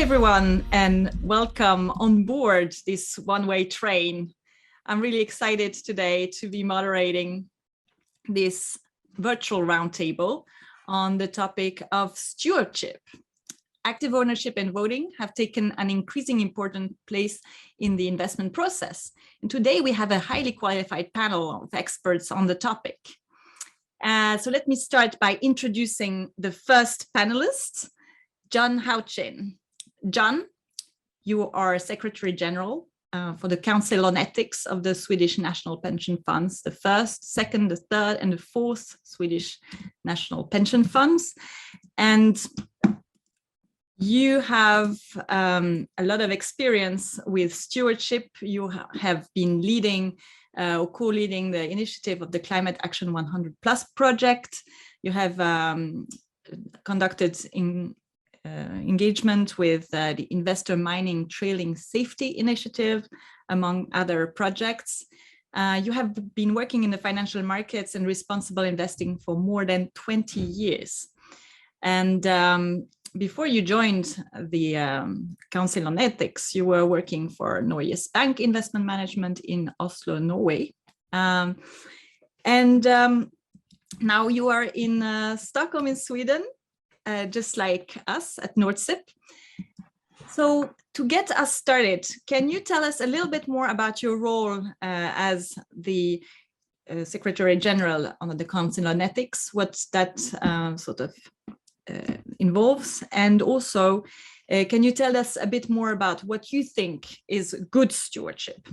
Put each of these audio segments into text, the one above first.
everyone, and welcome on board this one-way train. I'm really excited today to be moderating this virtual roundtable on the topic of stewardship. Active ownership and voting have taken an increasing important place in the investment process. And today we have a highly qualified panel of experts on the topic. So let me start by introducing the first panelist, John Houchin. John, you are Secretary General for the Council on Ethics of the Swedish National Pension Funds, the first, second, the third, and the fourth Swedish National Pension Funds. And you have a lot of experience with stewardship. You have been leading or co-leading the initiative of the Climate Action 100+ project. You have conducted engagement with the Investor Mining Trailing Safety Initiative, among other projects. You have been working in the financial markets and responsible investing for more than 20 years. And before you joined the Council on Ethics, you were working for Norges Bank Investment Management in Oslo, Norway. Now you are in Stockholm in Sweden, just like us at Nordsip. So to get us started, can you tell us a little bit more about your role as the Secretary General on the Council on Ethics, what that involves, and also can you tell us a bit more about what you think is good stewardship?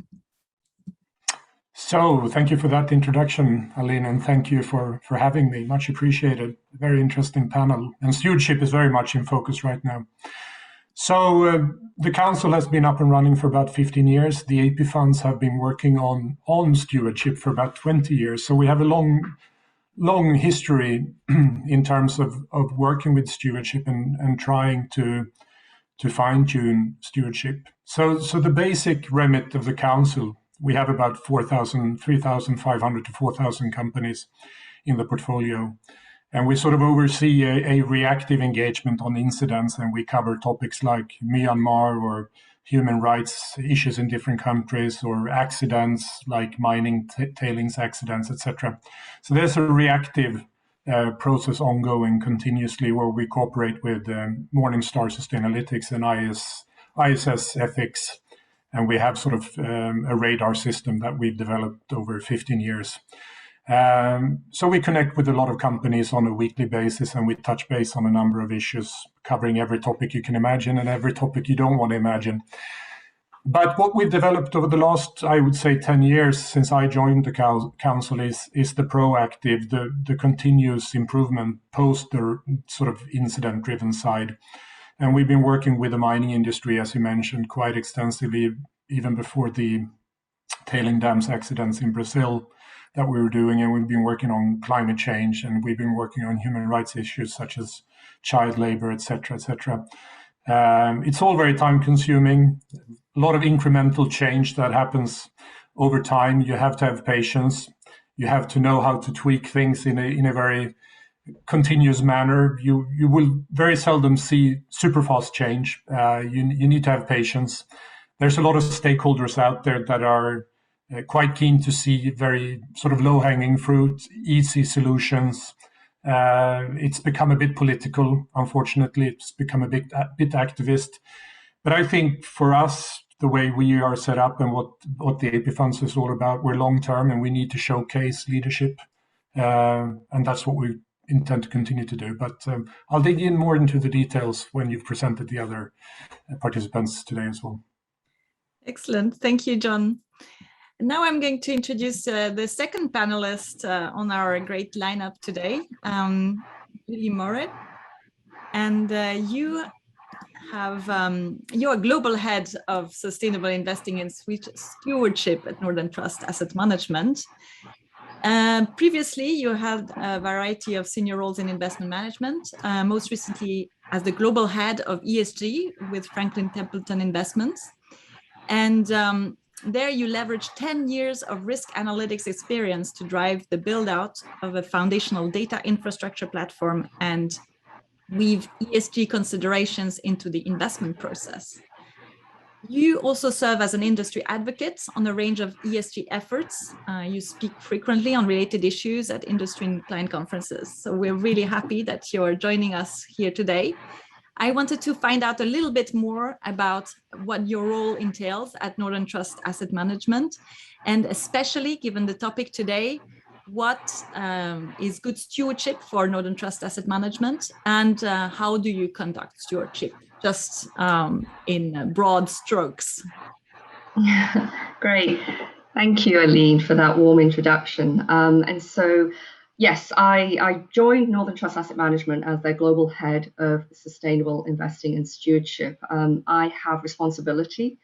So thank you for that introduction, Aline, and thank you for having me. Much appreciated. Very interesting panel. And stewardship is very much in focus right now. So the council has been up and running for about 15 years. The AP funds have been working on stewardship for about 20 years. So we have a long history in terms of working with stewardship and trying to fine-tune stewardship. So the basic remit of the council, we have about 3,500 to 4,000 companies in the portfolio. And we sort of oversee a reactive engagement on incidents, and we cover topics like Myanmar or human rights issues in different countries, or accidents like mining, tailings accidents, etc. So there's a reactive process ongoing continuously where we cooperate with Morningstar Sustainalytics and ISS Ethics. And we have sort of a radar system that we've developed over 15 years. So we connect with a lot of companies on a weekly basis, and we touch base on a number of issues, covering every topic you can imagine and every topic you don't want to imagine. But what we've developed over the last, I would say, 10 years since I joined the council is the proactive, the continuous improvement post the sort of incident-driven side. And we've been working with the mining industry, as you mentioned, quite extensively, even before the tailing dams accidents in Brazil that we were doing. And we've been working on climate change, and we've been working on human rights issues such as child labor, etc., etc. It's all very time consuming, a lot of incremental change that happens over time. You have to have patience. You have to know how to tweak things in a very continuous manner. You will very seldom see super fast change. You need to have patience. There's a lot of stakeholders out there that are quite keen to see very sort of low-hanging fruit, easy solutions. It's become a bit political, unfortunately. It's become a bit activist. But I think for us, the way we are set up and what the AP Funds is all about, we're long-term and we need to showcase leadership. And that's what we intend to continue to do. But I'll dig in more into the details when you've presented the other participants today as well. Excellent. Thank you, John. Now I'm going to introduce the second panelist on our great lineup today, Julie Moret. And you are Global Head of Sustainable Investing and Stewardship at Northern Trust Asset Management. Previously, you had a variety of senior roles in investment management, most recently as the Global Head of ESG with Franklin Templeton Investments. And there you leveraged 10 years of risk analytics experience to drive the build out of a foundational data infrastructure platform and weave ESG considerations into the investment process. You also serve as an industry advocate on a range of ESG efforts. You speak frequently on related issues at industry and client conferences. So we're really happy that you're joining us here today. I wanted to find out a little bit more about what your role entails at Northern Trust Asset Management, and especially given the topic today, what is good stewardship for Northern Trust Asset Management, and how do you conduct stewardship, just in broad strokes? Great. Thank you, Aline, for that warm introduction. And so, yes, I joined Northern Trust Asset Management as their global head of sustainable investing and stewardship. I have responsibility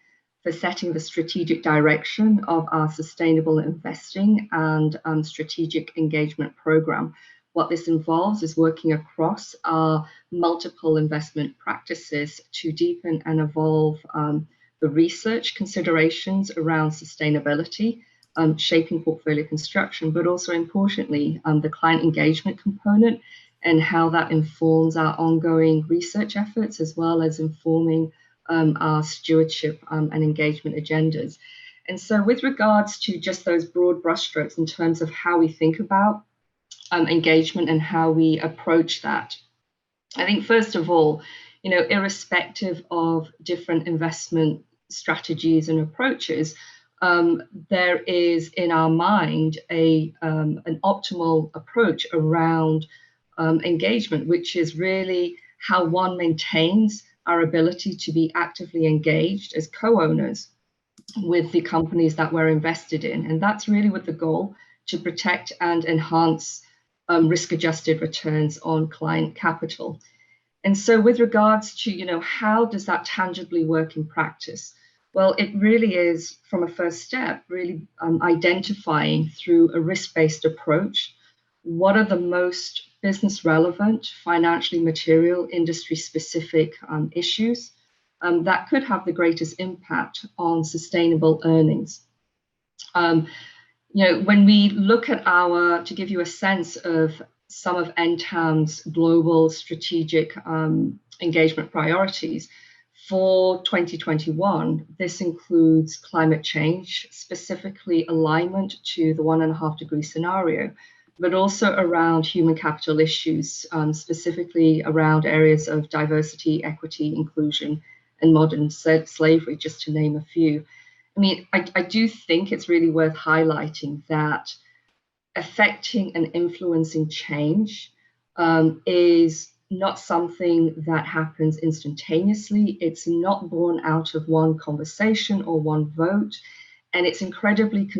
for setting the strategic direction of our sustainable investing and strategic engagement program. What this involves is working across our multiple investment practices to deepen and evolve the research considerations around sustainability, shaping portfolio construction, but also importantly, the client engagement component and how that informs our ongoing research efforts, as well as informing our stewardship and engagement agendas. And so with regards to just those broad brushstrokes in terms of how we think about engagement and how we approach that, I think first of all, irrespective of different investment strategies and approaches, there is in our mind an optimal approach around engagement, which is really how one maintains our ability to be actively engaged as co-owners with the companies that we're invested in. And that's really with the goal to protect and enhance risk-adjusted returns on client capital. And so with regards to, how does that tangibly work in practice? Well, it really is, from a first step, really identifying through a risk-based approach, what are the most business relevant, financially material, industry-specific issues that could have the greatest impact on sustainable earnings. When we look at to give you a sense of some of NTAM's global strategic engagement priorities for 2021, this includes climate change, specifically alignment to the 1.5-degree scenario, but also around human capital issues, specifically around areas of diversity, equity, inclusion, and modern slavery, just to name a few. I mean, I do think it's really worth highlighting that affecting and influencing change is not something that happens instantaneously. It's not born out of one conversation or one vote, and it's incredibly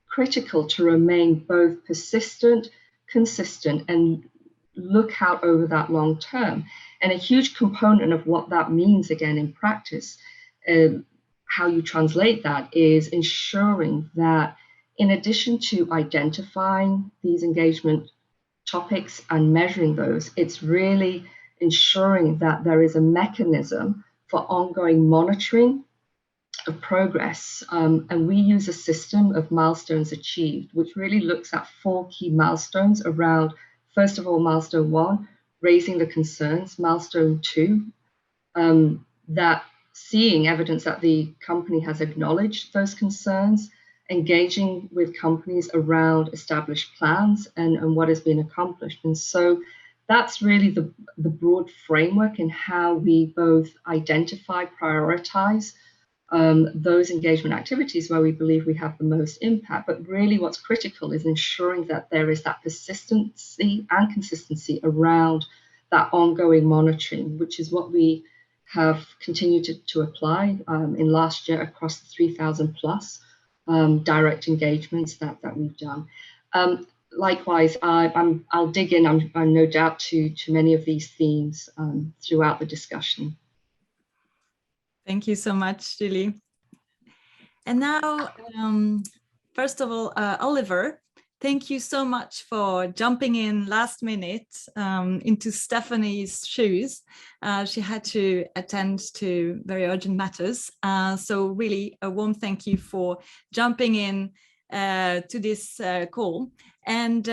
critical to remain both persistent, consistent, and look out over that long term. And a huge component of what that means, again, in practice, how you translate that is ensuring that in addition to identifying these engagement topics and measuring those, it's really ensuring that there is a mechanism for ongoing monitoring of progress. And we use a system of milestones achieved, which really looks at 4 key milestones around, first of all, milestone 1, raising the concerns, milestone 2, that seeing evidence that the company has acknowledged those concerns, engaging with companies around established plans and what has been accomplished. And so that's really the broad framework in how we both identify, prioritize those engagement activities where we believe we have the most impact. But really what's critical is ensuring that there is that persistency and consistency around that ongoing monitoring, which is what we have continued to apply in last year across the 3,000 plus direct engagements that we've done. Likewise, I'll dig in, I'm no doubt, to many of these themes throughout the discussion. Thank you so much, Julie. And now, first of all, Oliver, thank you so much for jumping in last minute into Stephanie's shoes. She had to attend to very urgent matters. So really a warm thank you for jumping in to this call. And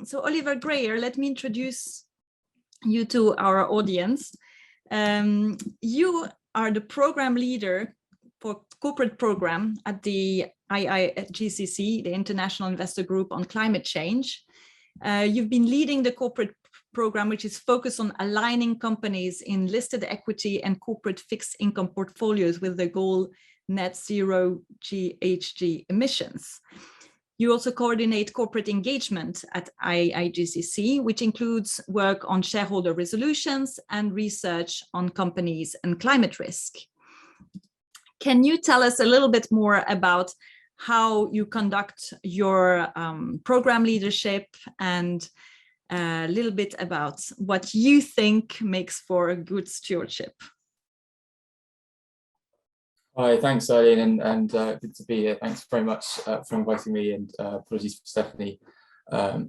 so Oliver Greyer, let me introduce you to our audience. You are the program leader for corporate program at the IIGCC, the International Investor Group on Climate Change. You've been leading the corporate program, which is focused on aligning companies in listed equity and corporate fixed income portfolios with the goal net zero GHG emissions. You also coordinate corporate engagement at IIGCC, which includes work on shareholder resolutions and research on companies and climate risk. Can you tell us a little bit more about how you conduct your program leadership, and a little bit about what you think makes for a good stewardship? Hi, thanks, Eileen, and good to be here. Thanks very much for inviting me, and apologies for Stephanie. So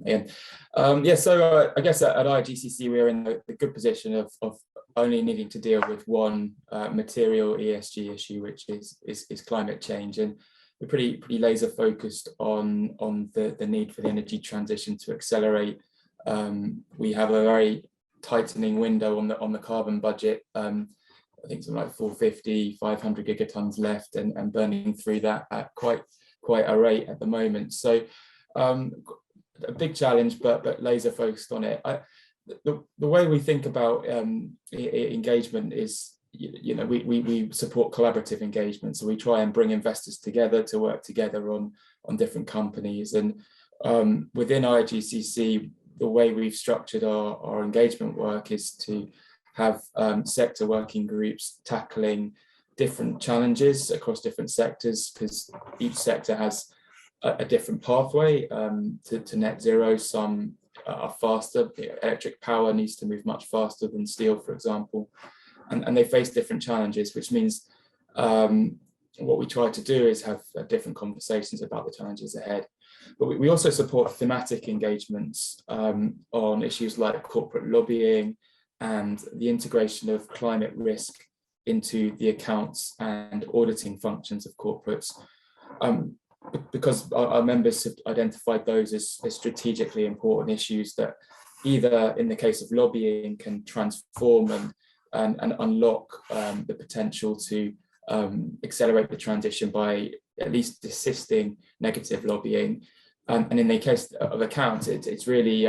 I guess at IIGCC we're in the good position of only needing to deal with one material ESG issue, which is climate change, and we're pretty laser focused on the need for the energy transition to accelerate. We have a very tightening window on the carbon budget. I think something like 450, 500 gigatons left, and burning through that at quite a rate at the moment. So a big challenge, but laser focused on it. The way we think about engagement is, we support collaborative engagement. So we try and bring investors together to work together on different companies. And within IIGCC, the way we've structured our engagement work is to have sector working groups tackling different challenges across different sectors, because each sector has a different pathway to net zero. Some are faster. Electric power needs to move much faster than steel, for example, and they face different challenges, which means what we try to do is have different conversations about the challenges ahead. But we also support thematic engagements on issues like corporate lobbying and the integration of climate risk into the accounts and auditing functions of corporates, because our members have identified those as strategically important issues that either, in the case of lobbying, can transform and unlock the potential to accelerate the transition by at least assisting negative lobbying. And in the case of accounts, it's really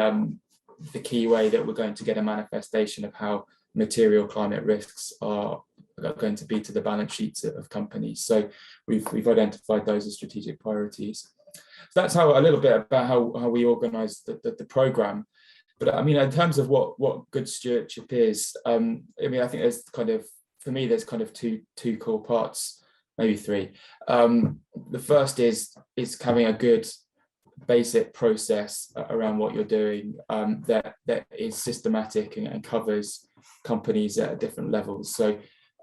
the key way that we're going to get a manifestation of how material climate risks are going to be to the balance sheets of companies. So we've identified those as strategic priorities. So that's a little bit about how we organize the program. But I mean, in terms of what good stewardship is, I think there's for me there's two core parts, maybe three. The first is having a good basic process around what you're doing that is systematic and covers companies at different levels. So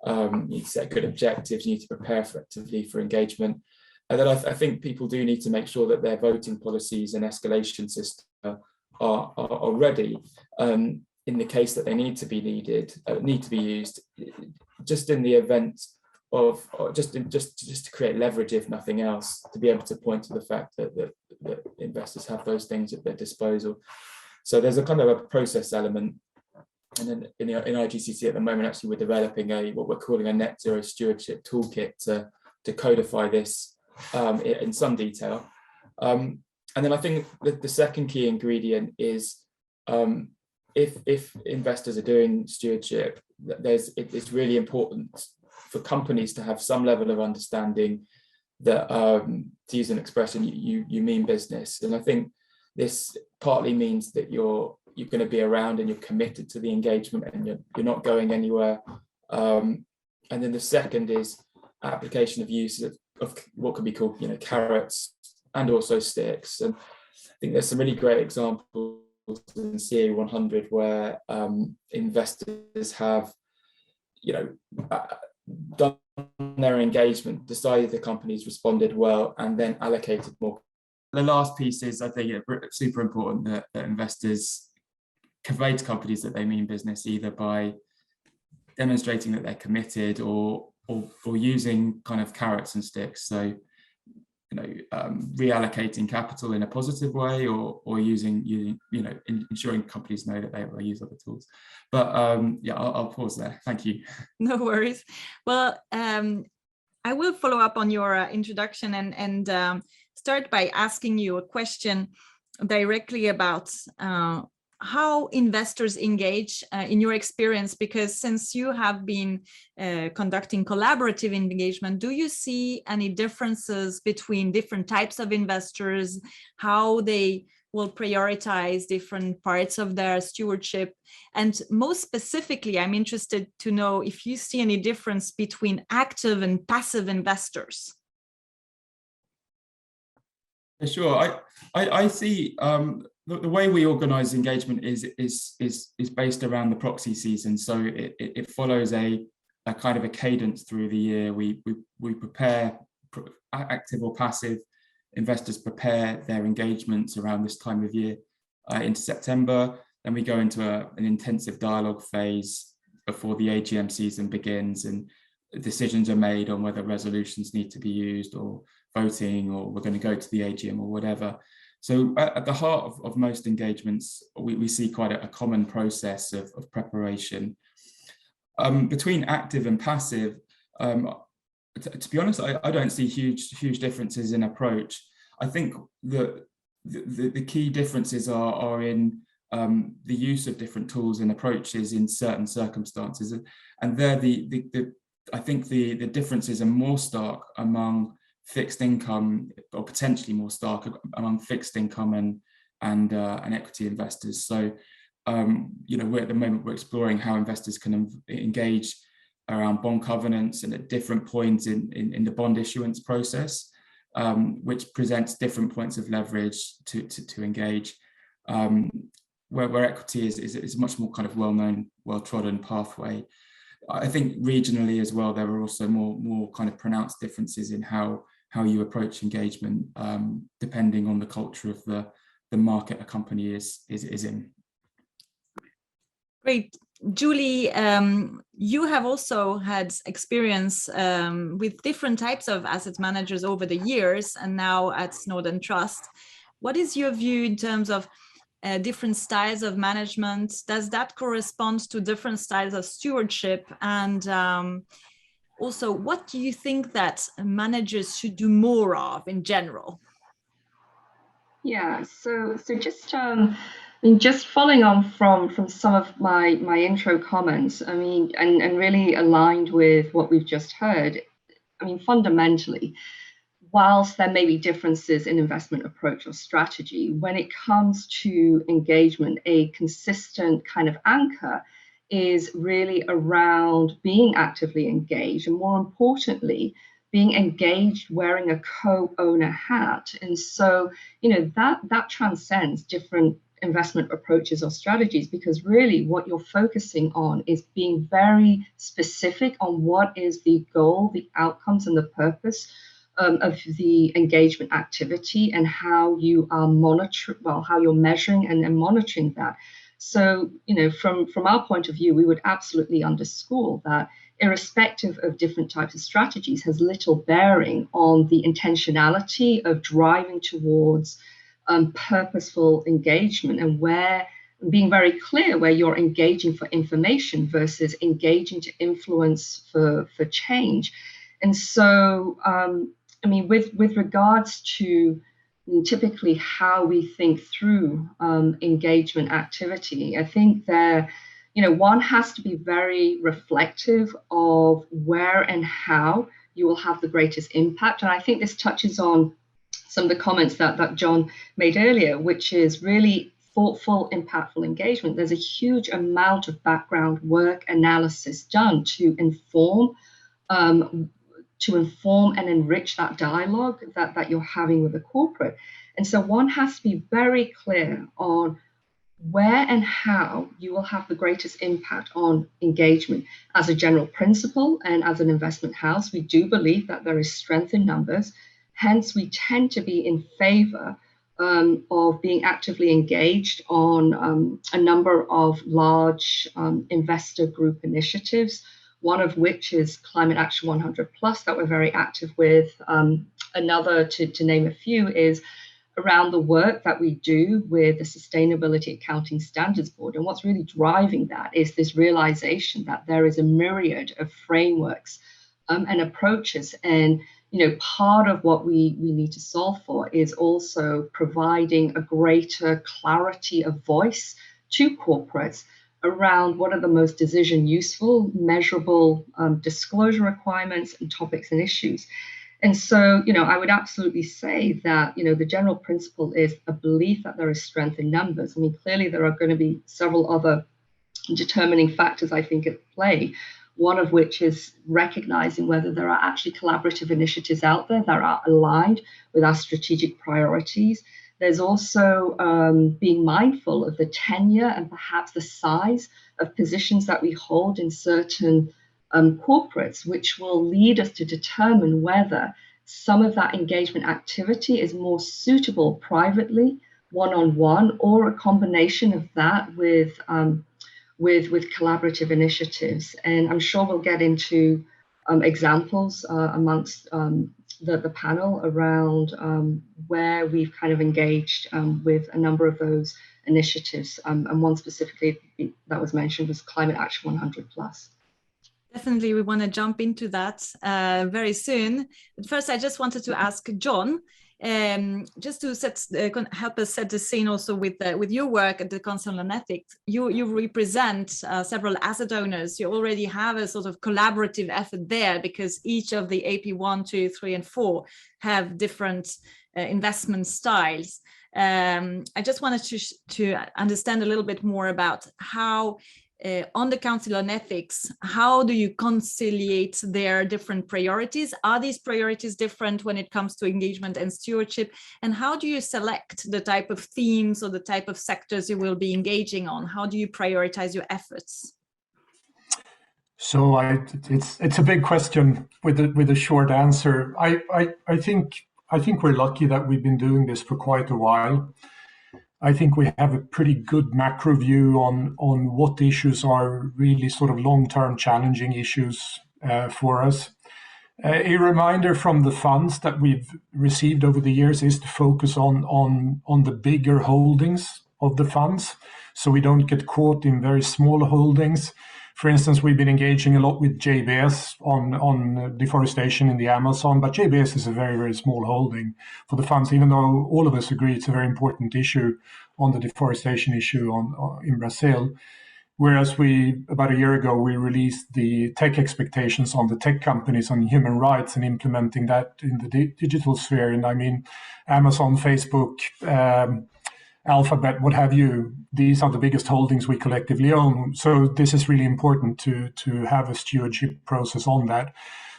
you need to set good objectives, you need to prepare effectively for engagement. And then I think people do need to make sure that their voting policies and escalation system are ready in the case that they need to be used, just in the event of, just to create leverage, if nothing else, to be able to point to the fact that investors have those things at their disposal. So there's a kind of a process element. And then in IIGCC at the moment, actually, we're developing what we're calling a net zero stewardship toolkit to codify this in some detail. And then I think that the second key ingredient is if investors are doing stewardship, it's really important for companies to have some level of understanding that, to use an expression, you mean business. And I think this partly means that you're going to be around and you're committed to the engagement and you're not going anywhere. And then the second is application of use of what could be called, carrots and also sticks. And I think there's some really great examples in CA100 where investors have, done their engagement, decided the company's responded well, and then allocated more. The last piece is, I think, super important that investors convey to companies that they mean business, either by demonstrating that they're committed or using kind of carrots and sticks. So, reallocating capital in a positive way, or using ensuring companies know that they will use other tools. But yeah, I'll pause there. Thank you. No worries. Well, I will follow up on your introduction and start by asking you a question directly about how investors engage in your experience, because since you have been conducting collaborative engagement, do you see any differences between different types of investors, how they will prioritize different parts of their stewardship? And most specifically, I'm interested to know if you see any difference between active and passive investors. Sure. I see the way we organize engagement is based around the proxy season. So it follows a kind of a cadence through the year. We prepare, active or passive investors prepare their engagements around this time of year into September. Then we go into an intensive dialogue phase before the AGM season begins, and decisions are made on whether resolutions need to be used, or voting, or we're going to go to the AGM or whatever. So at the heart of most engagements, we see quite a common process of preparation. Between active and passive, to be honest, I don't see huge differences in approach. I think the key differences are in the use of different tools and approaches in certain circumstances, and there I think the differences are more stark among fixed income, or potentially more stark among fixed income and equity investors. So we're at the moment we're exploring how investors can engage around bond covenants and at different points in the bond issuance process, which presents different points of leverage to engage. Where equity is a much more kind of well-known, well-trodden pathway. I think regionally as well, there are also more kind of pronounced differences in how you approach engagement, depending on the culture of the market a company is in. Great. Julie, you have also had experience with different types of asset managers over the years, and now at Snowden Trust. What is your view in terms of different styles of management? Does that correspond to different styles of stewardship? And also, what do you think that managers should do more of in general? Yeah, so just following on from some of my intro comments, and really aligned with what we've just heard. Fundamentally, whilst there may be differences in investment approach or strategy, when it comes to engagement, a consistent kind of anchor is really around being actively engaged, and more importantly, being engaged wearing a co-owner hat. And so, that transcends different investment approaches or strategies, because really what you're focusing on is being very specific on what is the goal, the outcomes, and the purpose of the engagement activity, and how you are how you're measuring and monitoring that. So, from our point of view, we would absolutely underscore that irrespective of different types of strategies has little bearing on the intentionality of driving towards purposeful engagement, and being very clear where you're engaging for information versus engaging to influence for change. And so, with regards to typically how we think through engagement activity, I think that one has to be very reflective of where and how you will have the greatest impact. And I think this touches on some of the comments that John made earlier, which is really thoughtful, impactful engagement. There's a huge amount of background work, analysis done to inform and enrich that dialogue that you're having with the corporate. And so one has to be very clear on where and how you will have the greatest impact on engagement. As a general principle, and as an investment house, we do believe that there is strength in numbers. Hence, we tend to be in favor of being actively engaged on a number of large investor group initiatives, one of which is Climate Action 100+ that we're very active with Another, to name a few, is around the work that we do with the Sustainability Accounting Standards Board. And what's really driving that is this realization that there is a myriad of frameworks and approaches. And part of what we need to solve for is also providing a greater clarity of voice to corporates around what are the most decision useful, measurable disclosure requirements and topics and issues. And so, I would absolutely say that, the general principle is a belief that there is strength in numbers. I mean, clearly there are going to be several other determining factors, I think, at play, one of which is recognizing whether there are actually collaborative initiatives out there that are aligned with our strategic priorities. There's also being mindful of the tenure and perhaps the size of positions that we hold in certain corporates, which will lead us to determine whether some of that engagement activity is more suitable privately, one-on-one, or a combination of that with collaborative initiatives. And I'm sure we'll get into examples amongst the panel around where we've kind of engaged with a number of those initiatives. And one specifically that was mentioned was Climate Action 100 Plus. Definitely, we want to jump into that very soon. But first, I just wanted to ask John, just to help us set the scene also with your work at the Council on Ethics. You represent several asset owners. You already have a sort of collaborative effort there because each of the AP 1, 2, 3, and 4 have different investment styles. I just wanted to understand a little bit more about how on the Council on Ethics, how do you conciliate their different priorities? Are these priorities different when it comes to engagement and stewardship? And how do you select the type of themes or the type of sectors you will be engaging on? How do you prioritize your efforts? So it's a big question with a short answer. I think we're lucky that we've been doing this for quite a while. I think we have a pretty good macro view on what issues are really sort of long-term challenging issues for us. A reminder from the funds that we've received over the years is to focus on the bigger holdings of the funds, so we don't get caught in very small holdings. For instance, we've been engaging a lot with JBS on deforestation in the Amazon, but JBS is a very, very small holding for the funds, even though all of us agree it's a very important issue on the deforestation issue in Brazil. Whereas about a year ago, we released the tech expectations on the tech companies on human rights and implementing that in the digital sphere. And I mean, Amazon, Facebook, Alphabet, what have you, these are the biggest holdings we collectively own. So this is really important to have a stewardship process on that.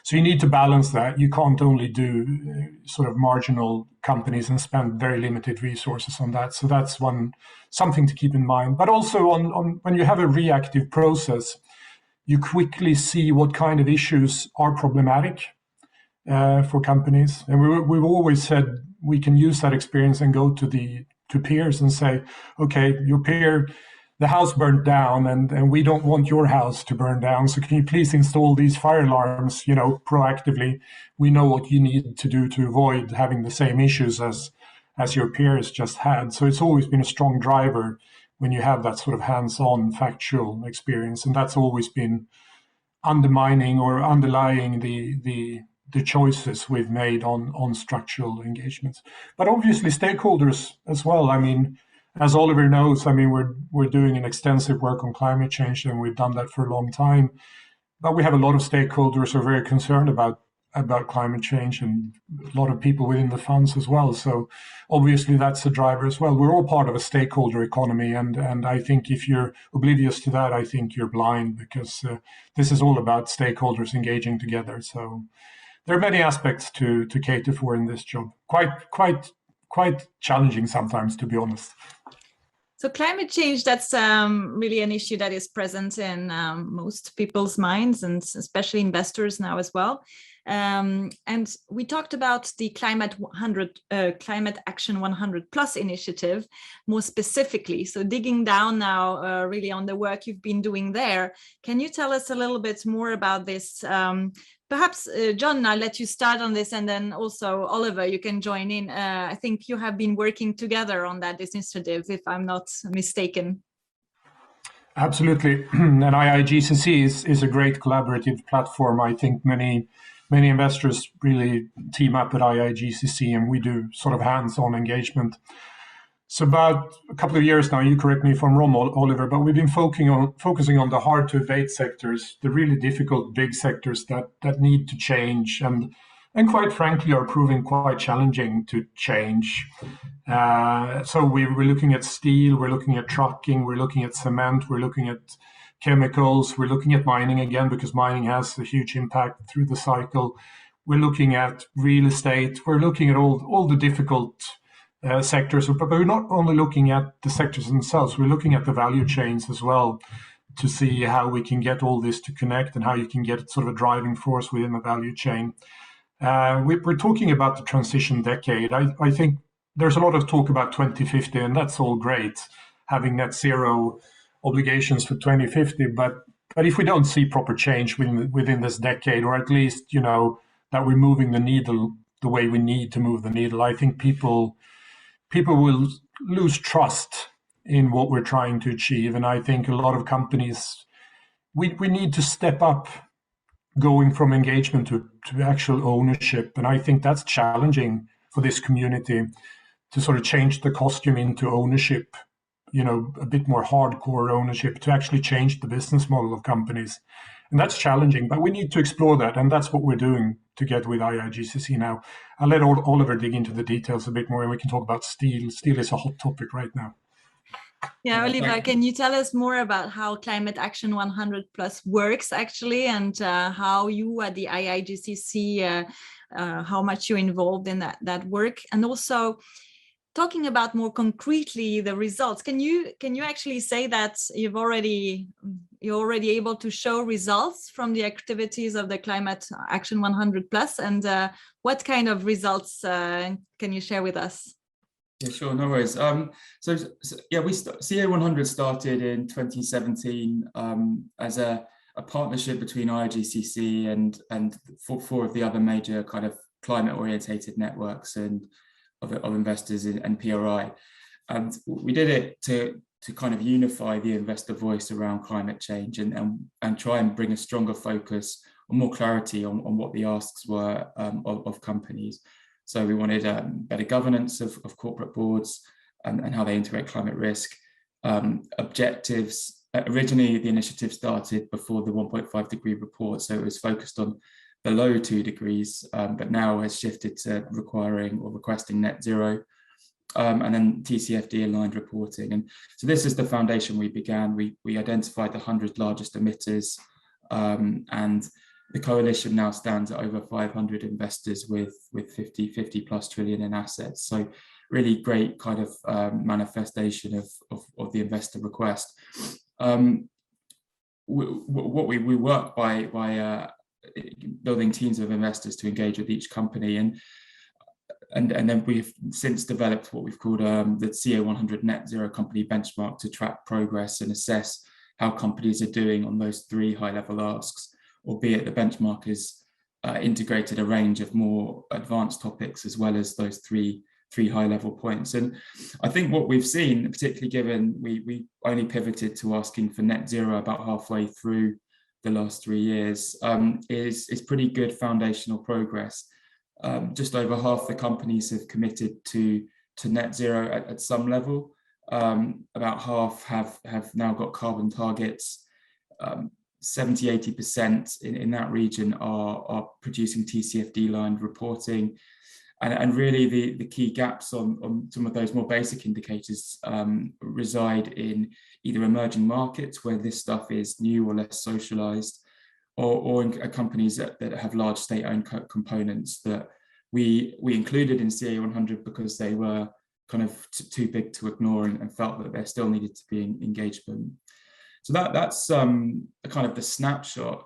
So you need to balance that. You can't only do sort of marginal companies and spend very limited resources on that. So that's something to keep in mind. But also on when you have a reactive process, you quickly see what kind of issues are problematic for companies. And we've always said we can use that experience and go to peers and say, okay, your peer, the house burned down and we don't want your house to burn down. So can you please install these fire alarms, proactively? We know what you need to do to avoid having the same issues as your peers just had. So it's always been a strong driver when you have that sort of hands-on factual experience. And that's always been undermining or underlying the choices we've made on structural engagements. But obviously stakeholders as well. I mean, as Oliver knows, I mean, we're doing an extensive work on climate change, and we've done that for a long time. But we have a lot of stakeholders who are very concerned about climate change, and a lot of people within the funds as well. So obviously that's a driver as well. We're all part of a stakeholder economy, and I think if you're oblivious to that, I think you're blind, because this is all about stakeholders engaging together. So there are many aspects to cater for in this job. Quite challenging sometimes, to be honest. So climate change, that's really an issue that is present in most people's minds, and especially investors now as well. And we talked about the Climate Action 100 Plus initiative more specifically. So digging down now really on the work you've been doing there, can you tell us a little bit more about this? Perhaps, John, I'll let you start on this, and then also Oliver, you can join in. I think you have been working together on that initiative, if I'm not mistaken. Absolutely. And IIGCC is a great collaborative platform. I think many investors really team up at IIGCC, and we do sort of hands-on engagement. So about a couple of years now, you correct me if I'm wrong, Oliver, but we've been focusing on the hard to abate sectors, the really difficult big sectors that need to change and quite frankly are proving quite challenging to change. So we're looking at steel, we're looking at trucking, we're looking at cement, we're looking at chemicals, we're looking at mining again, because mining has a huge impact through the cycle. We're looking at real estate, we're looking at all the difficult sectors, but we're not only looking at the sectors themselves, we're looking at the value chains as well to see how we can get all this to connect and how you can get sort of a driving force within the value chain. We're talking about the transition decade. I think there's a lot of talk about 2050, and that's all great, having net zero obligations for 2050. But if we don't see proper change within this decade, or at least, that we're moving the needle the way we need to move the needle, I think people will lose trust in what we're trying to achieve. And I think a lot of companies, we need to step up going from engagement to actual ownership. And I think that's challenging for this community to sort of change the costume into ownership, a bit more hardcore ownership, to actually change the business model of companies. And that's challenging, but we need to explore that. And that's what we're doing together with IIGCC now. I'll let Oliver dig into the details a bit more, and we can talk about steel. Steel is a hot topic right now. Yeah, Oliver, can you tell us more about how Climate Action 100 Plus works actually, and how you at the IIGCC, how much you're involved in that work, and also talking about more concretely the results. Can you actually say that you're already able to show results from the activities of the Climate Action 100 Plus, and what kind of results can you share with us? Yeah, sure, no worries. So yeah, CA100 started in 2017 as a partnership between IIGCC and four of the other major kind of climate-orientated networks and of investors and PRI. And we did it to kind of unify the investor voice around climate change and try and bring a stronger focus or more clarity on what the asks were of companies. So we wanted better governance of corporate boards and how they integrate climate risk, objectives. Originally, the initiative started before the 1.5 degree report, so it was focused on below 2 degrees, but now has shifted to requiring or requesting net zero, and then TCFD aligned reporting. And so this is the foundation we began. We identified the 100 largest emitters, and the coalition now stands at over 500 investors with 50 plus trillion in assets. So really great kind of manifestation of the investor request. We work by building teams of investors to engage with each company, and then we've since developed what we've called the CA100 Net Zero Company Benchmark to track progress and assess how companies are doing on those 3 high-level asks, albeit the benchmark has integrated a range of more advanced topics as well as those three high-level points. And I think what we've seen, particularly given we only pivoted to asking for net zero about halfway through the last 3 years, is pretty good foundational progress. Just over half the companies have committed to net zero at some level. About half have now got carbon targets. 70–80% in that region are producing TCFD lined reporting, and really the key gaps on some of those more basic indicators reside in either emerging markets where this stuff is new or less socialized, or in companies that have large state-owned components that we included in CA100 because they were kind of too big to ignore and felt that there still needed to be engagement. So that's kind of the snapshot.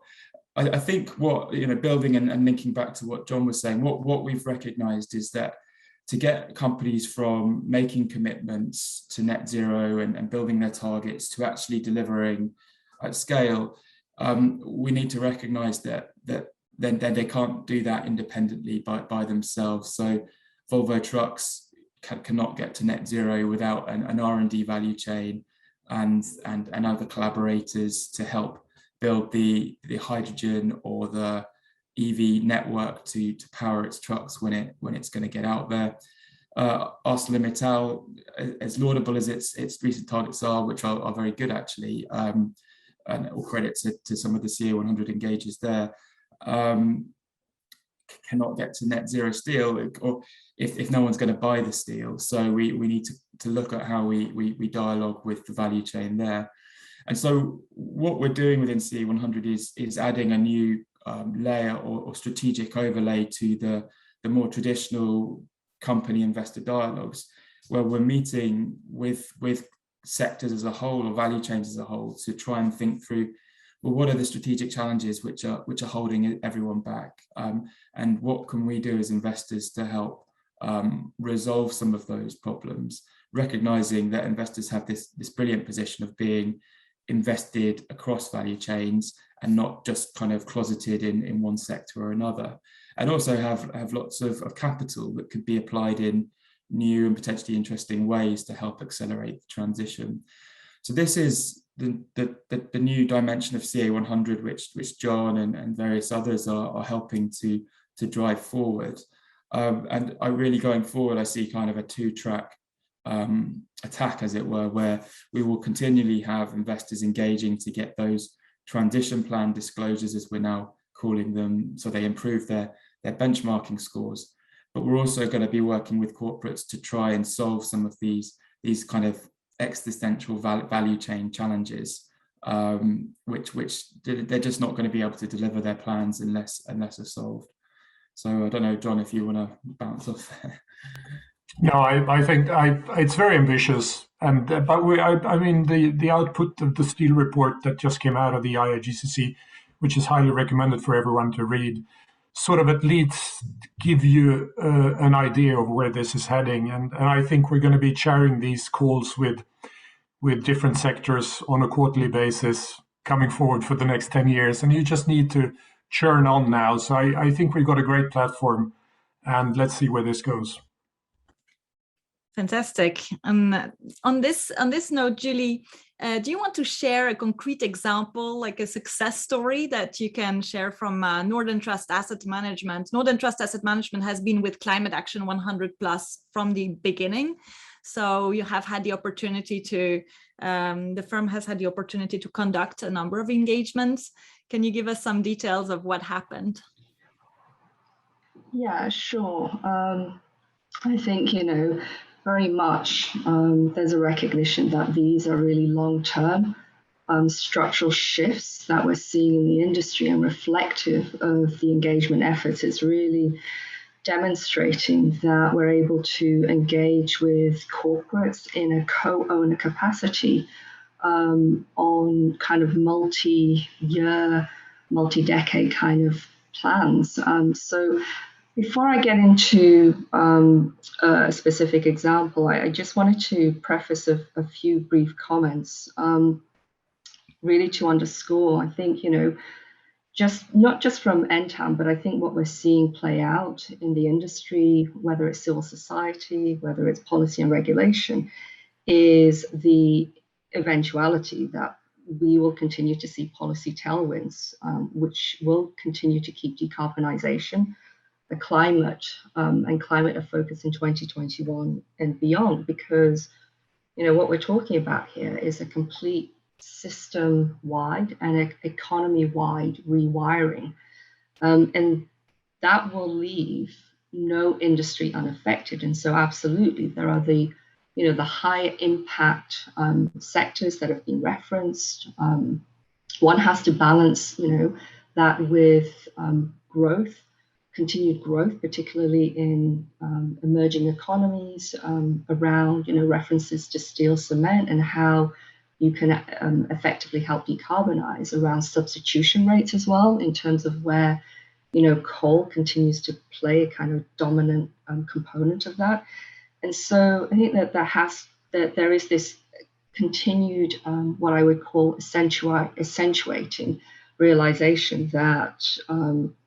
I think what, building and linking back to what John was saying, what we've recognized is that to get companies from making commitments to net zero and building their targets to actually delivering at scale, we need to recognize that then they can't do that independently by themselves. So Volvo Trucks cannot get to net zero without an R&D value chain and other collaborators to help build the hydrogen or the EV network to power its trucks when it's going to get out there. ArcelorMittal, as laudable as its recent targets are, which are very good actually, and all credit to some of the CA100 engagers there, cannot get to net zero steel, or if no one's going to buy the steel. So we need to look at how we dialogue with the value chain there. And so what we're doing within CA100 is adding a new layer or strategic overlay to the more traditional company investor dialogues, where we're meeting with sectors as a whole or value chains as a whole to try and think through, well, what are the strategic challenges which are holding everyone back, and what can we do as investors to help resolve some of those problems, recognizing that investors have this brilliant position of being invested across value chains and not just kind of closeted in one sector or another, and also have lots of capital that could be applied in new and potentially interesting ways to help accelerate the transition. So this is the new dimension of CA100, which John and various others are helping to drive forward. And I really, going forward, I see kind of a two-track attack, as it were, where we will continually have investors engaging to get those transition plan disclosures, as we're now calling them, so they improve their benchmarking scores. But we're also going to be working with corporates to try and solve some of these kind of existential value chain challenges, which they're just not going to be able to deliver their plans unless are solved. So I don't know, John, if you want to bounce off there. No, I think it's very ambitious, and but I mean the output of the steel report that just came out of the IIGCC, which is highly recommended for everyone to read, sort of at least give you an idea of where this is heading, and I think we're going to be chairing these calls with different sectors on a quarterly basis coming forward for the next 10 years, and you just need to churn on now. So I think we've got a great platform, and let's see where this goes. Fantastic. On this note, Julie, do you want to share a concrete example, like a success story that you can share from Northern Trust Asset Management? Northern Trust Asset Management has been with Climate Action 100 Plus from the beginning. So you have had the opportunity to, the firm has had the opportunity to conduct a number of engagements. Can you give us some details of what happened? Yeah, sure. I think, very much there's a recognition that these are really long-term structural shifts that we're seeing in the industry, and reflective of the engagement efforts. It's really demonstrating that we're able to engage with corporates in a co-owner capacity on kind of multi-year, multi-decade kind of plans. So before I get into a specific example, I just wanted to preface a few brief comments, really to underscore, I think, just not just from NTAM, but I think what we're seeing play out in the industry, whether it's civil society, whether it's policy and regulation, is the eventuality that we will continue to see policy tailwinds, which will continue to keep decarbonisation, the climate and climate a focus in 2021 and beyond, because what we're talking about here is a complete system-wide and economy-wide rewiring, and that will leave no industry unaffected. And so absolutely there are the high impact sectors that have been referenced. One has to balance that with growth, continued growth, particularly in emerging economies, around references to steel, cement, and how you can effectively help decarbonize around substitution rates as well, in terms of where, you know, coal continues to play a kind of dominant component of that. And so I think that there is this continued what I would call accentuating realization that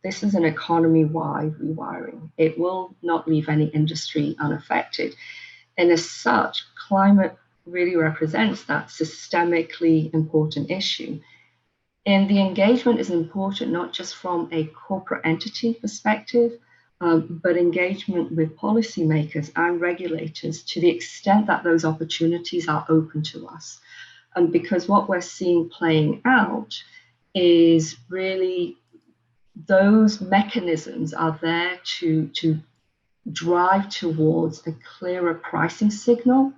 this is an economy-wide rewiring. It will not leave any industry unaffected. And as such, climate really represents that systemically important issue. And the engagement is important not just from a corporate entity perspective, but engagement with policymakers and regulators to the extent that those opportunities are open to us. And because what we're seeing playing out is really those mechanisms are there to drive towards a clearer pricing signal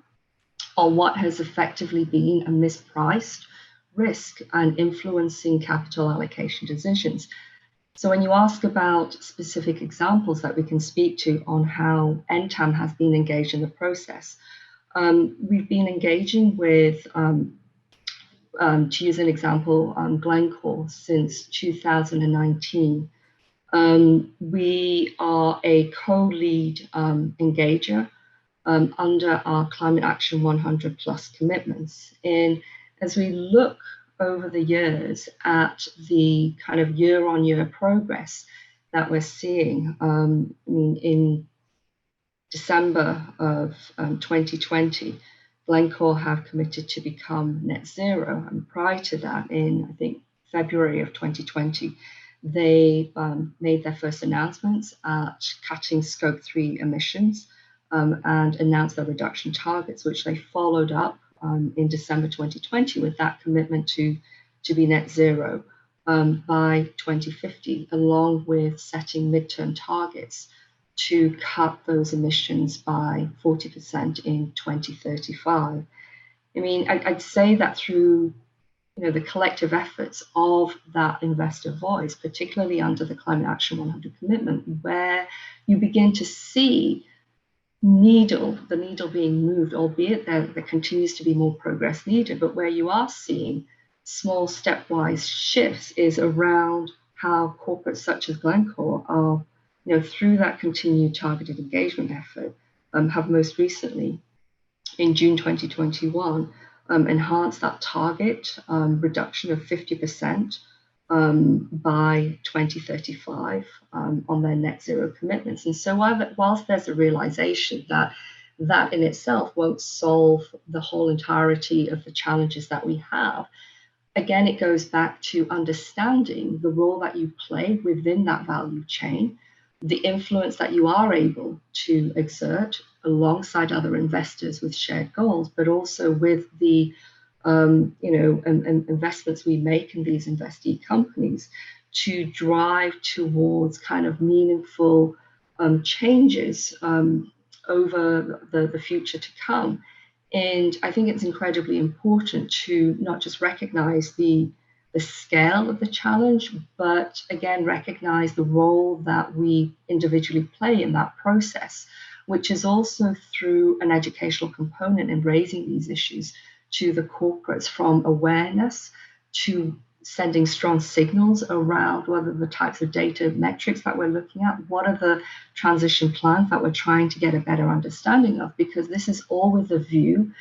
on what has effectively been a mispriced risk and influencing capital allocation decisions. So when you ask about specific examples that we can speak to on how NTAM has been engaged in the process, we've been engaging with, to use an example, Glencore since 2019. We are a co-lead engager under our Climate Action 100 Plus commitments. And as we look over the years at the kind of year-on-year progress that we're seeing, I mean, in December of 2020, Glencore have committed to become net zero. And prior to that, in I think February of 2020, they made their first announcements at cutting Scope 3 emissions and announced their reduction targets, which they followed up in December 2020 with that commitment to be net zero by 2050, along with setting midterm targets to cut those emissions by 40% in 2035. I mean, I'd say that through the collective efforts of that investor voice, particularly under the Climate Action 100 commitment, where you begin to see the needle being moved, albeit there continues to be more progress needed, but where you are seeing small stepwise shifts is around how corporates such as Glencore are, through that continued targeted engagement effort, have most recently, in June 2021, enhanced that target reduction of 50% by 2035 on their net zero commitments. And so whilst there's a realization that that in itself won't solve the whole entirety of the challenges that we have, again, it goes back to understanding the role that you play within that value chain, the influence that you are able to exert alongside other investors with shared goals, but also with the investments we make in these investee companies to drive towards kind of meaningful changes over the future to come. And I think it's incredibly important to not just recognize the scale of the challenge, but again, recognize the role that we individually play in that process, which is also through an educational component in raising these issues to the corporates, from awareness to sending strong signals around what are the types of data metrics that we're looking at, what are the transition plans that we're trying to get a better understanding of, because this is all with the view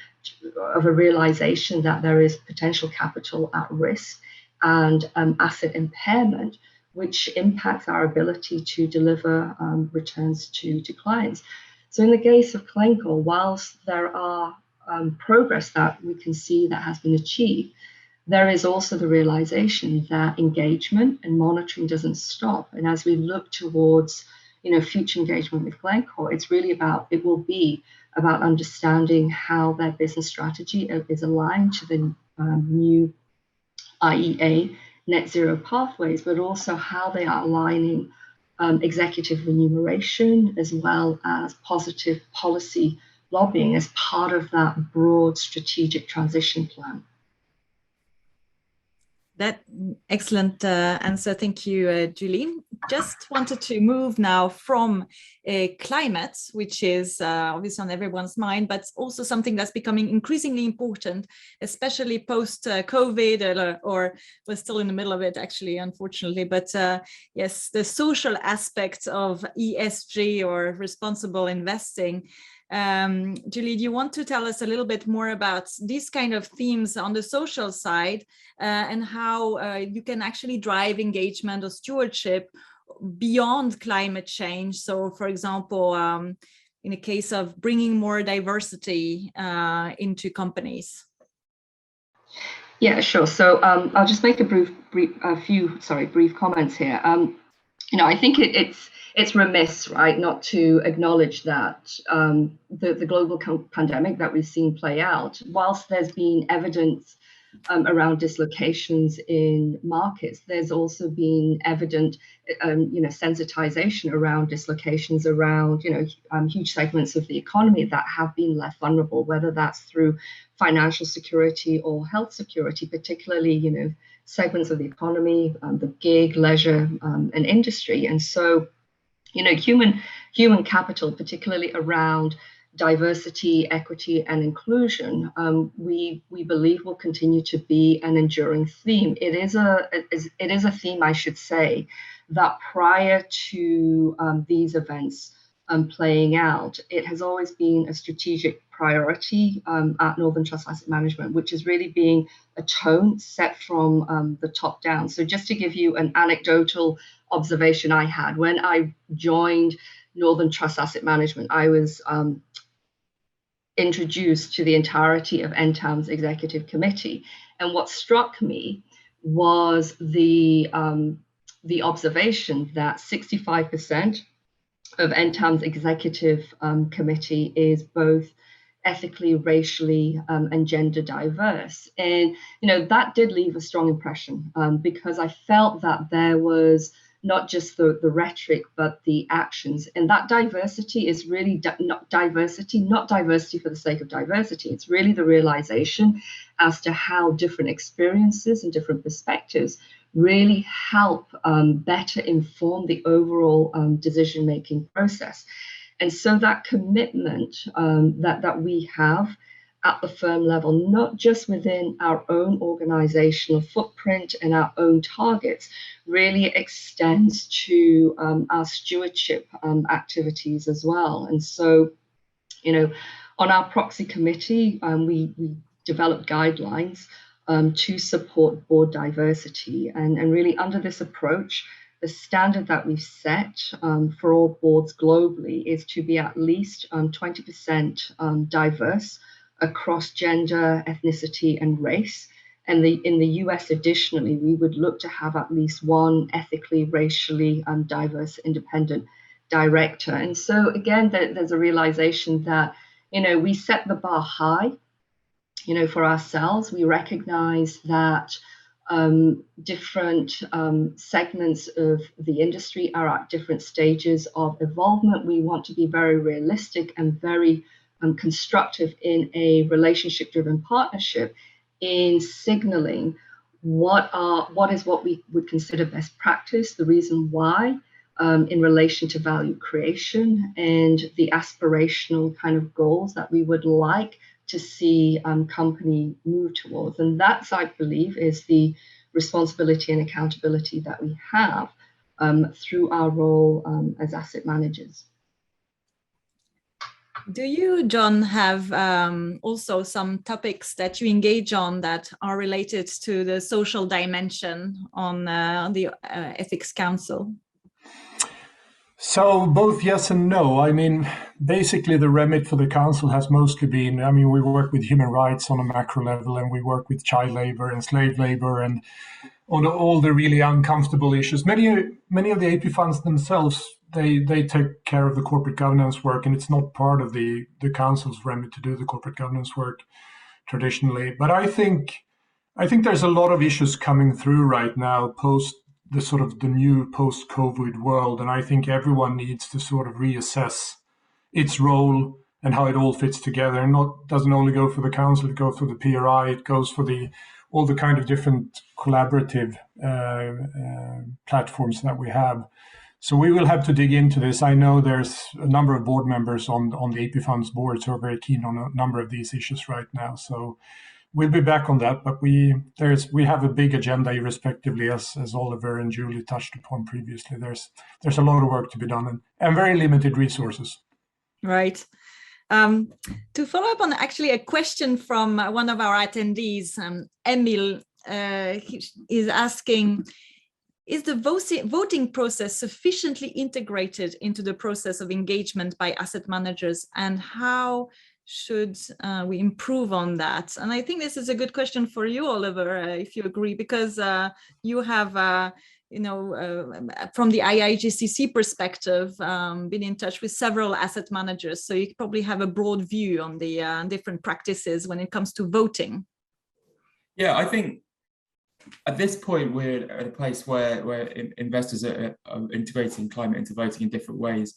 of a realization that there is potential capital at risk and asset impairment, which impacts our ability to deliver returns to clients. So in the case of Glencore, whilst there are progress that we can see that has been achieved, there is also the realization that engagement and monitoring doesn't stop. And as we look towards, future engagement with Glencore, it will be about understanding how their business strategy is aligned to the new IEA net zero pathways, but also how they are aligning executive remuneration as well as positive policy lobbying as part of that broad strategic transition plan. That excellent answer. Thank you, Julie. just wanted to move now from climate, which is obviously on everyone's mind, but also something that's becoming increasingly important, especially post-COVID, or we're still in the middle of it, actually, unfortunately. But yes, the social aspect of ESG, or responsible investing. Julie, do you want to tell us a little bit more about these kind of themes on the social side, and how you can actually drive engagement or stewardship beyond climate change? So, for example, in the case of bringing more diversity into companies. Yeah, sure. So I'll just make a brief comments here. I think it's remiss, right, not to acknowledge that the global pandemic that we've seen play out, whilst there's been evidence around dislocations in markets, there's also been evident, sensitization around dislocations around, huge segments of the economy that have been left vulnerable, whether that's through financial security or health security, particularly, segments of the economy, the gig, leisure, and industry. And so, human capital, particularly around diversity, equity, and inclusion, we believe will continue to be an enduring theme. It is a theme, I should say, that prior to these events playing out, it has always been a strategic priority at Northern Trust Asset Management, which is really being a tone set from the top down. So just to give you an anecdotal observation I had, when I joined Northern Trust Asset Management, I was introduced to the entirety of NTAM's executive committee. And what struck me was the observation that 65% of NTAM's executive committee is both ethically, racially, and gender diverse. And, that did leave a strong impression because I felt that there was not just the rhetoric, but the actions. And that diversity is really not diversity for the sake of diversity. It's really the realization as to how different experiences and different perspectives really help better inform the overall decision-making process. And so that commitment that we have at the firm level, not just within our own organizational footprint and our own targets, really extends to our stewardship activities as well. And so, on our proxy committee, we developed guidelines to support board diversity. And really under this approach, the standard that we've set for all boards globally is to be at least 20% diverse across gender, ethnicity, and race. And in the US, additionally, we would look to have at least one ethically, racially diverse independent director. And so again, there's a realization that, we set the bar high, for ourselves. We recognize that different segments of the industry are at different stages of evolvement. We want to be very realistic and very constructive in a relationship-driven partnership in signaling what we would consider best practice, the reason why, in relation to value creation and the aspirational kind of goals that we would like to see company move towards. And that's, I believe, is the responsibility and accountability that we have through our role as asset managers. Do you, John, have also some topics that you engage on that are related to the social dimension on the Ethics Council? So both yes and no. I mean, basically the remit for the council has mostly been, we work with human rights on a macro level, and we work with child labor and slave labor and on all the really uncomfortable issues. Many of the AP funds themselves, they take care of the corporate governance work, and it's not part of the council's remit to do the corporate governance work traditionally. But I think there's a lot of issues coming through right now post the new post-COVID world, and I think everyone needs to sort of reassess its role and how it all fits together. And doesn't only go for the council, it goes for the PRI, it goes for the all the kind of different collaborative platforms that we have. So we will have to dig into this. I know there's a number of board members on the AP Funds boards who are very keen on a number of these issues right now. So we'll be back on that, but we have a big agenda, irrespectively, as Oliver and Julie touched upon previously. There's a lot of work to be done and very limited resources. Right. To follow up on actually a question from one of our attendees, Emil, is asking, is the voting process sufficiently integrated into the process of engagement by asset managers, and how should we improve on that? And I think this is a good question for you, Oliver, if you agree, because you have, from the IIGCC perspective, been in touch with several asset managers, so you probably have a broad view on the different practices when it comes to voting. Yeah, I think at this point we're at a place where investors are integrating climate into voting in different ways.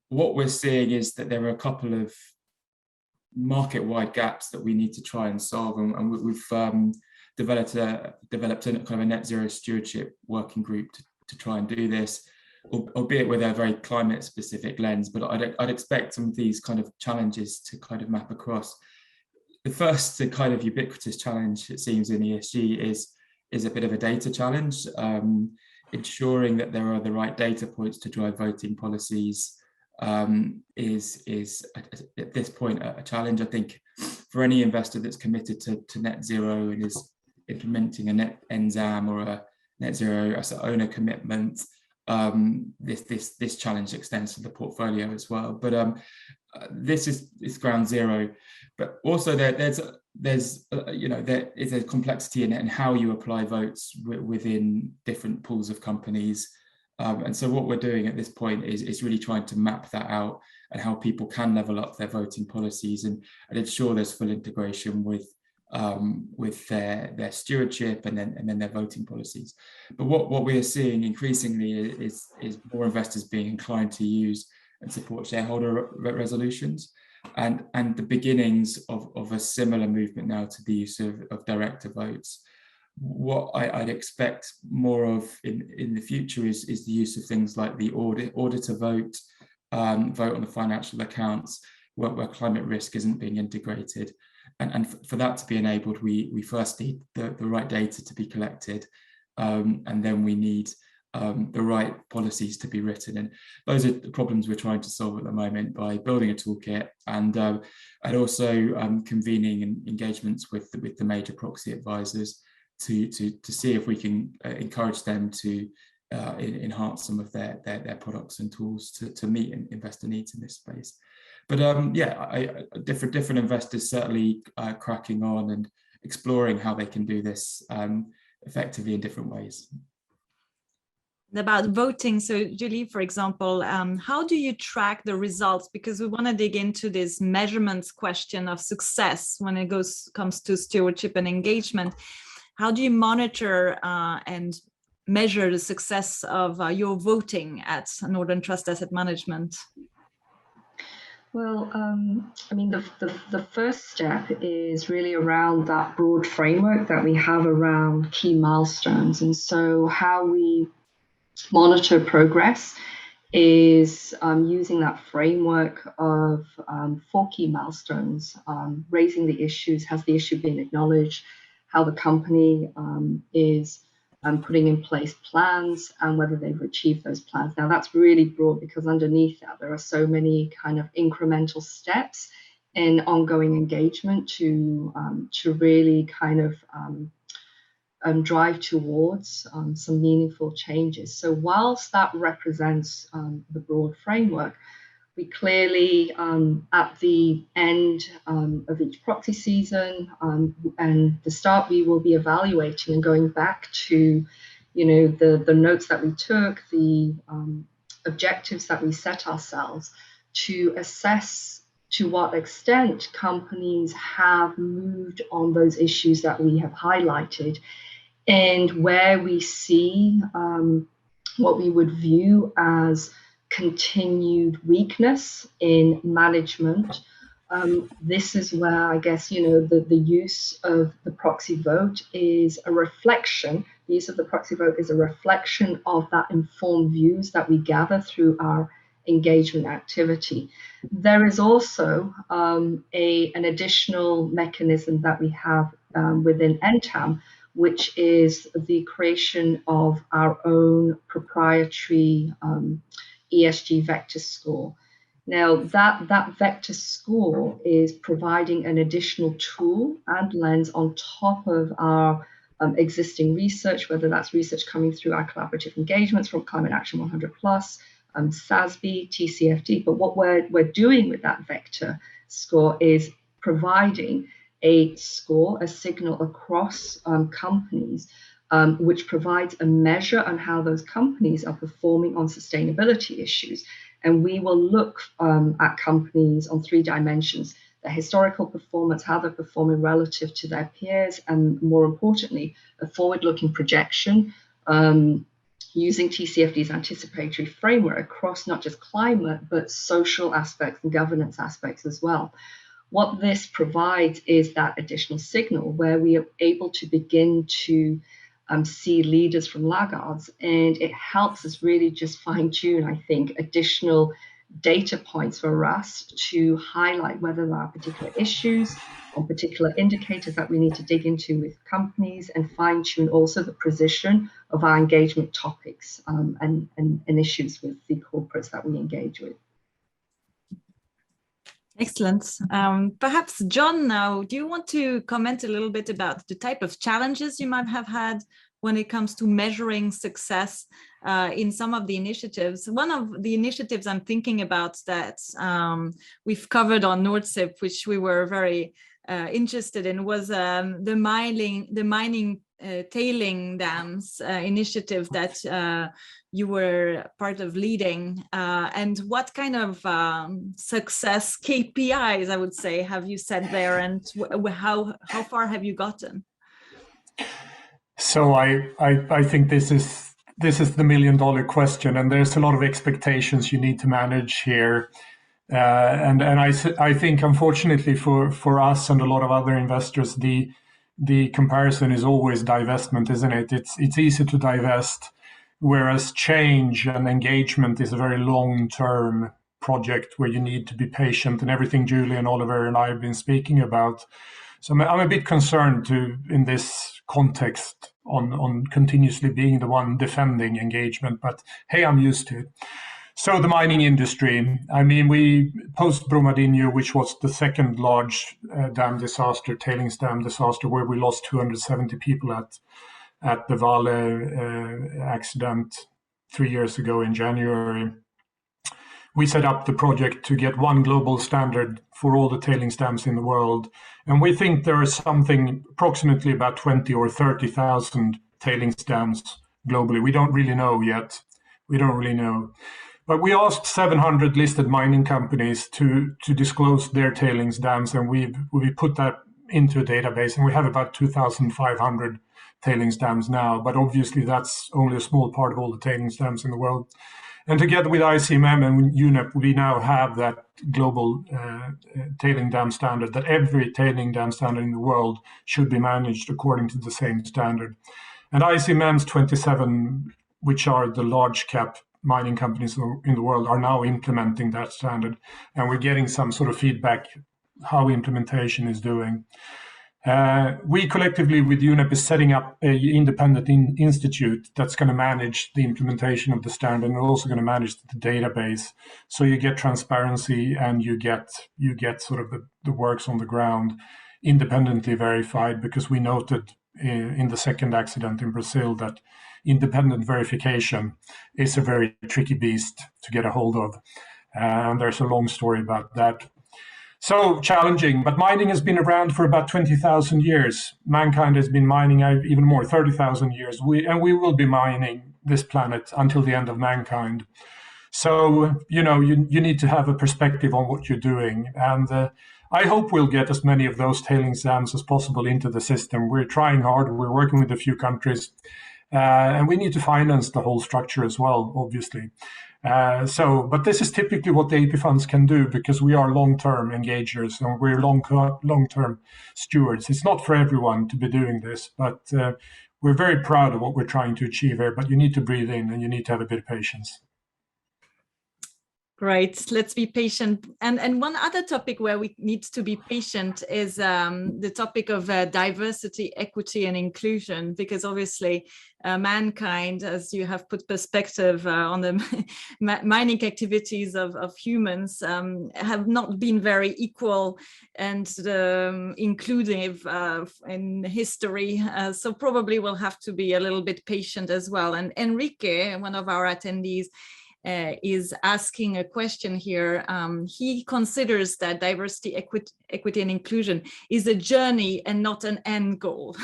What we're seeing is that there are a couple of market-wide gaps that we need to try and solve, and we've developed a kind of a net zero stewardship working group to try and do this, albeit with a very climate-specific lens. But I'd expect some of these kind of challenges to kind of map across. The first, the kind of ubiquitous challenge, it seems, in ESG is a bit of a data challenge, ensuring that there are the right data points to drive voting policies. Is at this point a challenge. I think for any investor that's committed to net zero and is implementing a net NZAM or a net zero asset owner commitment, this challenge extends to the portfolio as well. But this is ground zero. But also there is a complexity in it and how you apply votes within different pools of companies. And so what we're doing at this point is really trying to map that out and how people can level up their voting policies and ensure there's full integration with their stewardship and then their voting policies. But what we are seeing increasingly is more investors being inclined to use and support shareholder resolutions, and the beginnings of a similar movement now to the use of director votes. What I'd expect more of in the future is the use of things like the auditor vote, vote on the financial accounts, where climate risk isn't being integrated. And for that to be enabled, we first need the right data to be collected, and then we need the right policies to be written. And those are the problems we're trying to solve at the moment by building a toolkit and also convening engagements with the major proxy advisors to see if we can encourage them to enhance some of their products and tools to meet investor needs in this space. But different investors certainly cracking on and exploring how they can do this effectively in different ways. About voting, so Julie, for example, how do you track the results? Because we want to dig into this measurements question of success when it comes to stewardship and engagement. How do you monitor and measure the success of your voting at Northern Trust Asset Management? Well, I mean, the first step is really around that broad framework that we have around key milestones. And so how we monitor progress is using that framework of 4 key milestones, raising the issues, has the issue been acknowledged, how the company is putting in place plans and whether they've achieved those plans. Now that's really broad because underneath that there are so many kind of incremental steps in ongoing engagement to really kind of drive towards some meaningful changes. So whilst that represents the broad framework, we clearly at the end of each proxy season and the start, we will be evaluating and going back to, the notes that we took, the objectives that we set ourselves to assess to what extent companies have moved on those issues that we have highlighted, and where we see what we would view as continued weakness in management This is where I guess, the use of the proxy vote is a reflection. The use of the proxy vote is a reflection of that informed views that we gather through our engagement activity. There is also an additional mechanism that we have within NTAM, which is the creation of our own proprietary ESG vector score. Now, that vector score is providing an additional tool and lens on top of our existing research, whether that's research coming through our collaborative engagements from Climate Action 100+, SASB, TCFD. But what we're doing with that vector score is providing a score, a signal across companies, which provides a measure on how those companies are performing on sustainability issues. And we will look at companies on 3 dimensions: their historical performance, how they're performing relative to their peers, and more importantly, a forward-looking projection using TCFD's anticipatory framework across not just climate, but social aspects and governance aspects as well. What this provides is that additional signal where we are able to begin to see leaders from laggards, and it helps us really just fine-tune, I think, additional data points for us to highlight whether there are particular issues or particular indicators that we need to dig into with companies, and fine-tune also the position of our engagement topics and issues with the corporates that we engage with. Excellent. Perhaps John, now, do you want to comment a little bit about the type of challenges you might have had when it comes to measuring success in some of the initiatives? One of the initiatives I'm thinking about that we've covered on NordSIP, which we were very interested in, was the mining tailing dams initiative that you were part of leading, and what kind of success KPIs, I would say, have you set there, and how far have you gotten? So I think this is the $1 million question, and there's a lot of expectations you need to manage here. And I think, unfortunately for us and a lot of other investors, the comparison is always divestment, isn't it? It's easy to divest, whereas change and engagement is a very long-term project where you need to be patient, and everything Julie and Oliver and I have been speaking about. So I'm a bit concerned in this context on continuously being the one defending engagement, but hey, I'm used to it. So the mining industry, I mean, we post Brumadinho, which was the second large dam disaster, tailings dam disaster, where we lost 270 people at the Vale accident 3 years ago in January. We set up the project to get one global standard for all the tailings dams in the world. And we think there is something approximately about 20 or 30,000 tailings dams globally. We don't really know yet. We don't really know. But we asked 700 listed mining companies to disclose their tailings dams, and we put that into a database, and we have about 2,500 tailings dams now. But obviously, that's only a small part of all the tailings dams in the world. And together with ICMM and UNEP, we now have that global tailing dam standard, that every tailing dam standard in the world should be managed according to the same standard. And ICMM's 27, which are the large cap mining companies in the world, are now implementing that standard. And we're getting some sort of feedback how implementation is doing. We collectively with UNEP is setting up an independent institute that's going to manage the implementation of the standard, and also going to manage the database. So you get transparency, and you get sort of the works on the ground independently verified, because we noted in the second accident in Brazil that independent verification is a very tricky beast to get a hold of. And there's a long story about that. So challenging, but mining has been around for about 20,000 years. Mankind has been mining even more, 30,000 years. We will be mining this planet until the end of mankind. So, you need to have a perspective on what you're doing. And I hope we'll get as many of those tailings dams as possible into the system. We're trying hard. We're working with a few countries. And we need to finance the whole structure as well, obviously. But this is typically what the AP funds can do because we are long-term engagers and we're long-term stewards. It's not for everyone to be doing this, but we're very proud of what we're trying to achieve here. But you need to breathe in and you need to have a bit of patience. Right, let's be patient. And one other topic where we need to be patient is the topic of diversity, equity, and inclusion, because obviously mankind, as you have put perspective on the mining activities of humans, have not been very equal and inclusive in history. So probably we'll have to be a little bit patient as well. And Enrique, one of our attendees, is asking a question here. He considers that diversity, equity, and inclusion is a journey and not an end goal.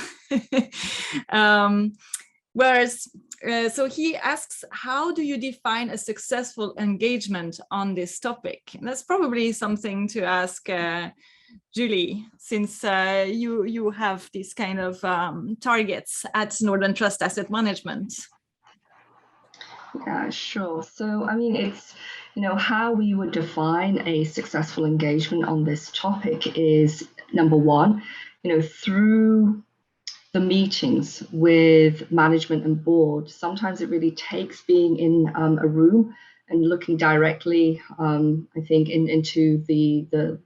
So he asks, how do you define a successful engagement on this topic? And that's probably something to ask Julie, since you have these kind of targets at Northern Trust Asset Management. Yeah, sure. So, I mean, it's, how we would define a successful engagement on this topic is, number one, through the meetings with management and board. Sometimes it really takes being in a room and looking directly, I think, into the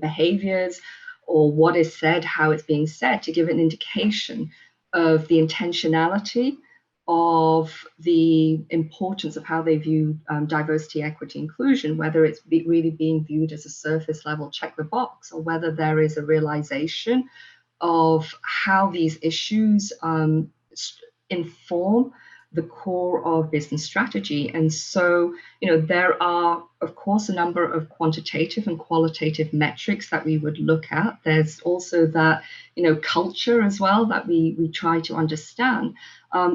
behaviors or what is said, how it's being said, to give an indication of the intentionality of the importance of how they view diversity, equity, inclusion, whether it's really being viewed as a surface level check the box, or whether there is a realization of how these issues inform the core of business strategy. And so, there are, of course, a number of quantitative and qualitative metrics that we would look at. There's also that, culture as well that we try to understand.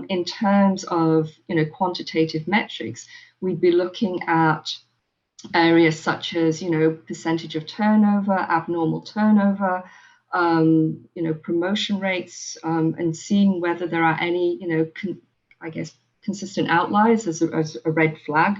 In terms of, quantitative metrics, we'd be looking at areas such as, percentage of turnover, abnormal turnover, promotion rates, and seeing whether there are any, consistent outliers as a red flag.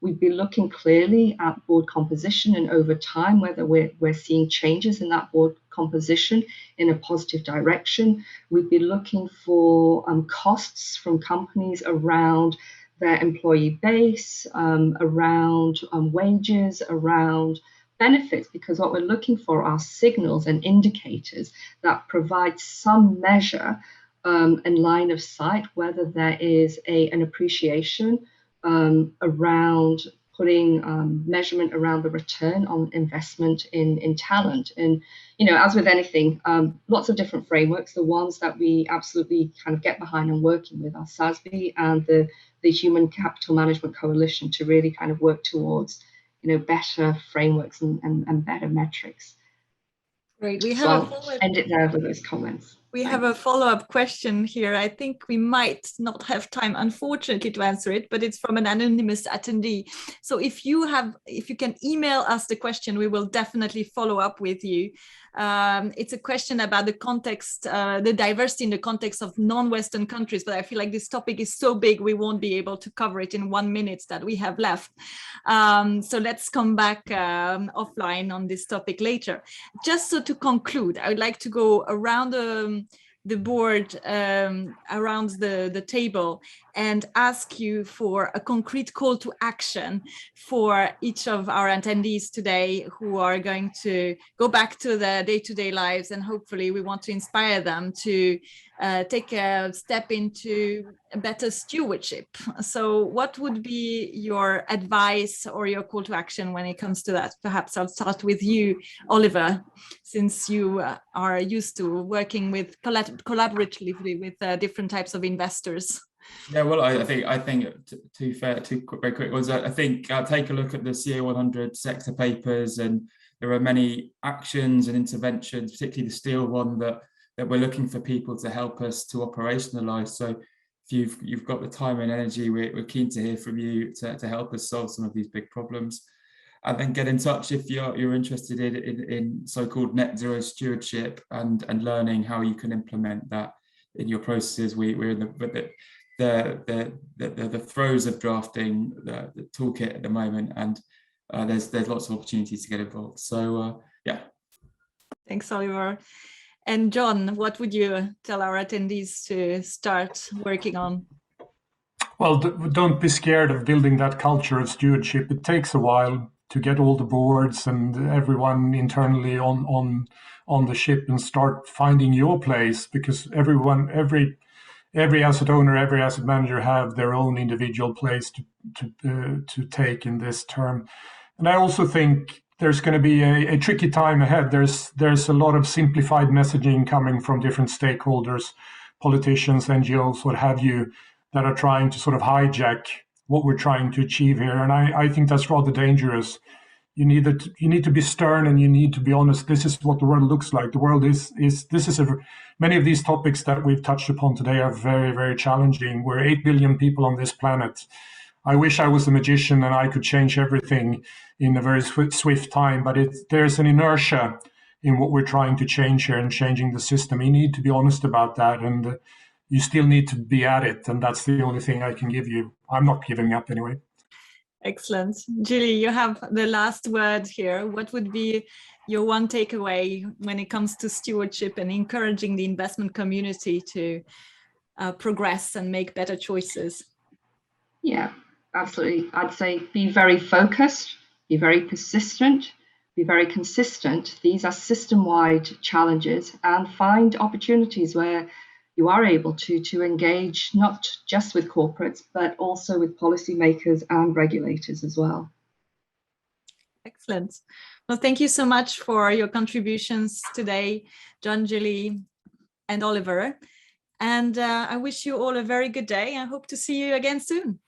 We'd be looking clearly at board composition and over time, whether we're seeing changes in that board composition in a positive direction. We'd be looking for costs from companies around their employee base, around wages, around benefits, because what we're looking for are signals and indicators that provide some measure and line of sight, whether there is an appreciation around putting measurement around the return on investment in talent. And, as with anything, lots of different frameworks. The ones that we absolutely kind of get behind and working with are SASB and the Human Capital Management Coalition to really kind of work towards, better frameworks and better metrics. Great. We So have I'll end it there with those comments. We have a follow-up question here. I think we might not have time, unfortunately, to answer it, but it's from an anonymous attendee. So if you can email us the question, we will definitely follow up with you. It's a question about the context, the diversity in the context of non-Western countries, but I feel like this topic is so big, we won't be able to cover it in 1 minute that we have left. So let's come back offline on this topic later. Just so to conclude, I would like to go around the board, around the table, and ask you for a concrete call to action for each of our attendees today who are going to go back to their day-to-day lives, and hopefully we want to inspire them to take a step into a better stewardship. So what would be your advice or your call to action when it comes to that? Perhaps I'll start with you, Oliver, since you are used to working with collaboratively with different types of investors. Yeah, well, I think two very quick ones. I think take a look at the CA 100 sector papers, and there are many actions and interventions, particularly the steel one, that we're looking for people to help us to operationalize. So if you've got the time and energy, we're keen to hear from you to help us solve some of these big problems. And then get in touch if you're interested in so-called net zero stewardship and learning how you can implement that in your processes. We're in the throes of drafting the toolkit at the moment, and there's lots of opportunities to get involved. So yeah. Thanks, Oliver. And John, what would you tell our attendees to start working on? Well, don't be scared of building that culture of stewardship. It takes a while to get all the boards and everyone internally on the ship and start finding your place, because every asset owner, every asset manager have their own individual place to take in this term. And I also think there's going to be a tricky time ahead. There's a lot of simplified messaging coming from different stakeholders, politicians, NGOs, what have you, that are trying to sort of hijack what we're trying to achieve here. And I think that's rather dangerous. You need to be stern, and you need to be honest. This is what the world looks like. The world many of these topics that we've touched upon today are very, very challenging. We're 8 billion people on this planet. I wish I was a magician and I could change everything in a very swift time, but there's an inertia in what we're trying to change here and changing the system. You need to be honest about that, and you still need to be at it. And that's the only thing I can give you. I'm not giving up anyway. Excellent. Julie, you have the last word here. What would be your one takeaway when it comes to stewardship and encouraging the investment community to progress and make better choices? Yeah, absolutely. I'd say be very focused, be very persistent, be very consistent. These are system-wide challenges, and find opportunities where you are able to engage not just with corporates, but also with policymakers and regulators as well. Excellent. Well, thank you so much for your contributions today, John, Julie, and Oliver. And I wish you all a very good day. I hope to see you again soon.